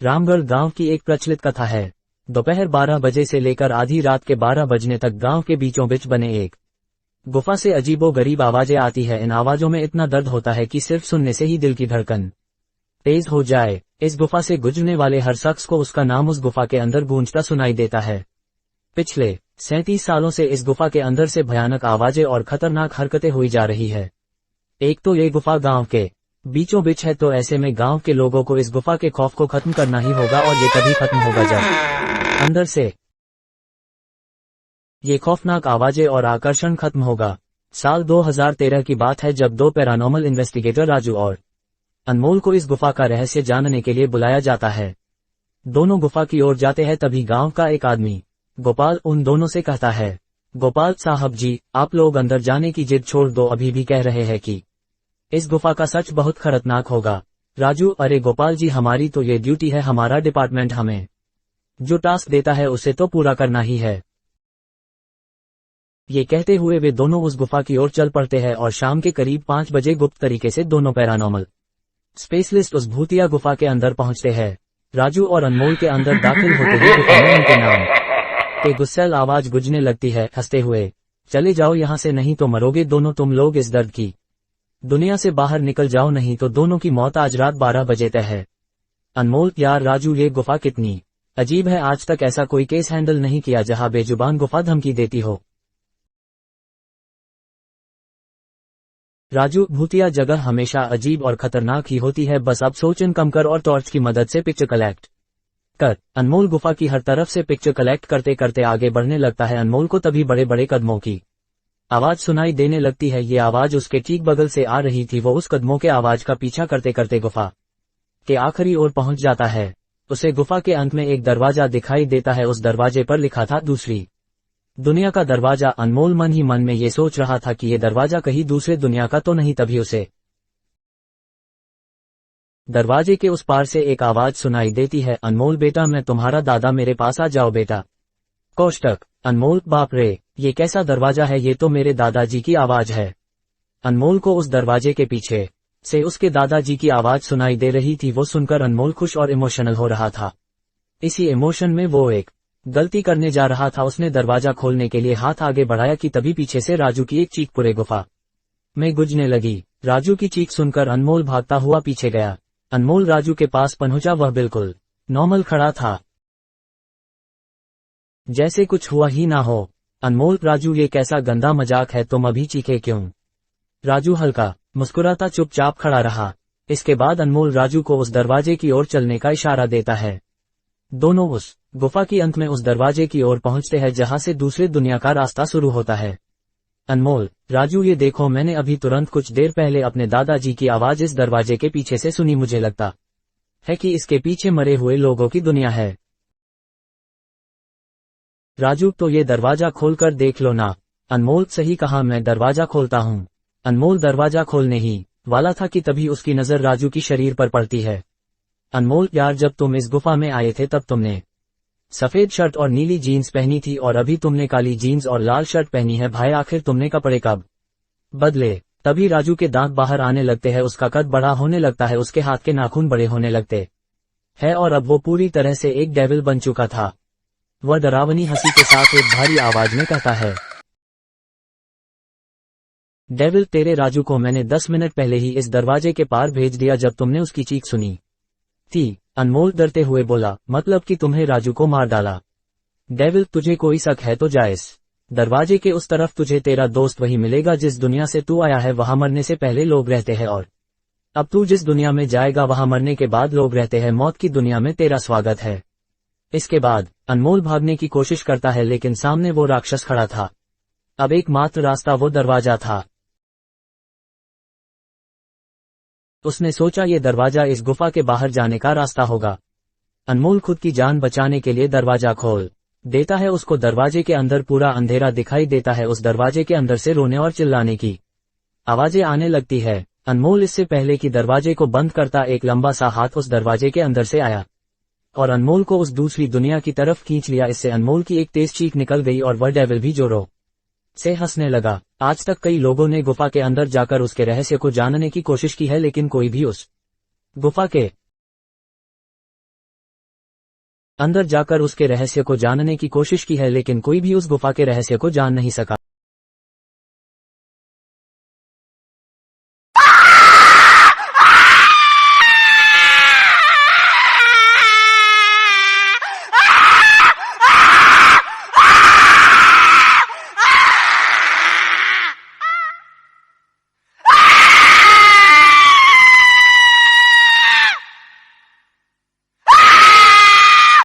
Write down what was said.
रामगढ़ गांव की एक प्रचलित कथा है। दोपहर 12 बजे से लेकर आधी रात के 12 बजने तक गांव के बीचों बीच बने एक गुफा से अजीबोगरीब आवाजें आती है। इन आवाजों में इतना दर्द होता है कि सिर्फ सुनने से ही दिल की धड़कन तेज हो जाए। इस गुफा से गुजरने वाले हर शख्स को उसका नाम उस गुफा के अंदर गूंजता सुनाई देता है। पिछले 37 सालों से इस गुफा के अंदर से भयानक आवाजें और खतरनाक हरकतें हुई जा रही है। एक तो ये गुफा गांव के बीचों बीच है, तो ऐसे में गांव के लोगों को इस गुफा के खौफ को खत्म करना ही होगा, और ये तभी खत्म होगा जब अंदर से ये खौफनाक आवाजें और आकर्षण खत्म होगा। साल 2013 की बात है, जब दो पैरानॉर्मल इन्वेस्टिगेटर राजू और अनमोल को इस गुफा का रहस्य जानने के लिए बुलाया जाता है। दोनों गुफा की ओर जाते हैं, तभी गांव का एक आदमी गोपाल उन दोनों से कहता है, गोपाल साहब जी, आप लोग अंदर जाने की जिद छोड़ दो, अभी भी कह रहे हैं कि इस गुफा का सच बहुत खतरनाक होगा। राजू, अरे गोपाल जी, हमारी तो ये ड्यूटी है, हमारा डिपार्टमेंट हमें जो टास्क देता है उसे तो पूरा करना ही है। ये कहते हुए वे दोनों उस गुफा की ओर चल पड़ते हैं, और शाम के करीब 5 बजे गुप्त तरीके से दोनों पैरानॉर्मल स्पेशलिस्ट उस भूतिया गुफा के अंदर पहुंचते हैं। राजू और अनमोल के अंदर दाखिल होते ही गुफा में उनके नाम के गुस्सैल आवाज गूंजने लगती है, हंसते हुए, चले जाओ यहाँ से, नहीं तो मरोगे दोनों तुम लोग, इस दर्द की दुनिया से बाहर निकल जाओ, नहीं तो दोनों की मौत आज रात 12 बजे तय है। अनमोल, यार राजू, ये गुफा कितनी अजीब है, आज तक ऐसा कोई केस हैंडल नहीं किया जहां बेजुबान गुफा धमकी देती हो। राजू, भूतिया जगह हमेशा अजीब और खतरनाक ही होती है, बस अब सोचन कम कर और टॉर्च की मदद से पिक्चर कलेक्ट कर। अनमोल गुफा की हर तरफ से पिक्चर कलेक्ट करते करते आगे बढ़ने लगता है। अनमोल को तभी बड़े बड़े कदमों की आवाज सुनाई देने लगती है। ये आवाज उसके ठीक बगल से आ रही थी। वो उस कदमों के आवाज का पीछा करते करते गुफा के आखिरी ओर पहुंच जाता है। उसे गुफा के अंत में एक दरवाजा दिखाई देता है। उस दरवाजे पर लिखा था दूसरी दुनिया का दरवाजा। अनमोल मन ही मन में ये सोच रहा था कि ये दरवाजा कहीं दूसरे दुनिया का तो नहीं, तभी उसे दरवाजे के उस पार से एक आवाज सुनाई देती है, अनमोल बेटा, मैं तुम्हारा दादा, मेरे पास आ जाओ बेटा। कोष्टक अनमोल, बाप रे, ये कैसा दरवाजा है, ये तो मेरे दादाजी की आवाज है। अनमोल को उस दरवाजे के पीछे से उसके दादाजी की आवाज सुनाई दे रही थी। वो सुनकर अनमोल खुश और इमोशनल हो रहा था। इसी इमोशन में वो एक गलती करने जा रहा था। उसने दरवाजा खोलने के लिए हाथ आगे बढ़ाया कि तभी पीछे से राजू की एक चीख पूरे गुफा में गूंजने लगी। राजू की चीख सुनकर अनमोल भागता हुआ पीछे गया। अनमोल राजू के पास पहुंचा। वह बिल्कुल नॉर्मल खड़ा था, जैसे कुछ हुआ ही ना हो। अनमोल, राजू, ये कैसा गंदा मजाक है, तुम अभी चीखे क्यों? राजू हल्का मुस्कुराता चुपचाप खड़ा रहा। इसके बाद अनमोल राजू को उस दरवाजे की ओर चलने का इशारा देता है। दोनों उस गुफा की अंत में उस दरवाजे की ओर पहुंचते हैं जहां से दूसरे दुनिया का रास्ता शुरू होता है। अनमोल, राजू, ये देखो, मैंने अभी तुरंत कुछ देर पहले अपने दादाजी की आवाज इस दरवाजे के पीछे से सुनी। मुझे लगता है कि इसके पीछे मरे हुए लोगों की दुनिया है। राजू, तो ये दरवाजा खोलकर देख लो ना। अनमोल, सही कहा, मैं दरवाजा खोलता हूँ। अनमोल दरवाजा खोलने ही वाला था कि तभी उसकी नजर राजू की शरीर पर पड़ती है। अनमोल, यार, जब तुम इस गुफा में आए थे तब तुमने सफेद शर्ट और नीली जीन्स पहनी थी, और अभी तुमने काली जीन्स और लाल शर्ट पहनी है। भाई, आखिर तुमने कपड़े कब बदले? तभी राजू के दांत बाहर आने लगते हैं। उसका कद बड़ा होने लगता है, उसके हाथ के नाखून बड़े होने लगते हैं, और अब वो पूरी तरह से एक डेविल बन चुका था। वह डरावनी हंसी के साथ एक भारी आवाज में कहता है, डेविल, तेरे राजू को मैंने 10 मिनट पहले ही इस दरवाजे के पार भेज दिया जब तुमने उसकी चीख सुनी थी। अनमोल डरते हुए बोला, मतलब कि तुम्हें राजू को मार डाला? डेविल, तुझे कोई शक है तो जाइस दरवाजे के उस तरफ तुझे तेरा दोस्त वही मिलेगा जिस दुनिया से तू आया है। वहां मरने से पहले लोग रहते हैं, और अब तू जिस दुनिया में जाएगा वहां मरने के बाद लोग रहते हैं। मौत की दुनिया में तेरा स्वागत है। इसके बाद अनमोल भागने की कोशिश करता है लेकिन सामने वो राक्षस खड़ा था। अब एकमात्र रास्ता वो दरवाजा था। उसने सोचा ये दरवाजा इस गुफा के बाहर जाने का रास्ता होगा। अनमोल खुद की जान बचाने के लिए दरवाजा खोल देता है। उसको दरवाजे के अंदर पूरा अंधेरा दिखाई देता है। उस दरवाजे के अंदर से रोने और चिल्लाने की आवाजें आने लगती है। अनमोल इससे पहले कि दरवाजे को बंद करता एक लंबा सा हाथ उस दरवाजे के अंदर से आया और अनमोल को उस दूसरी दुनिया की तरफ खींच लिया। इससे अनमोल की एक तेज चीख निकल गई और वह डेविल भी जोरों से हंसने लगा। आज तक कई लोगों ने गुफा के अंदर जाकर उसके रहस्य को जानने की कोशिश की है लेकिन कोई भी उस गुफा के अंदर जाकर उसके रहस्य को जानने की कोशिश की है लेकिन कोई भी उस गुफा के रहस्य को जान नहीं सका।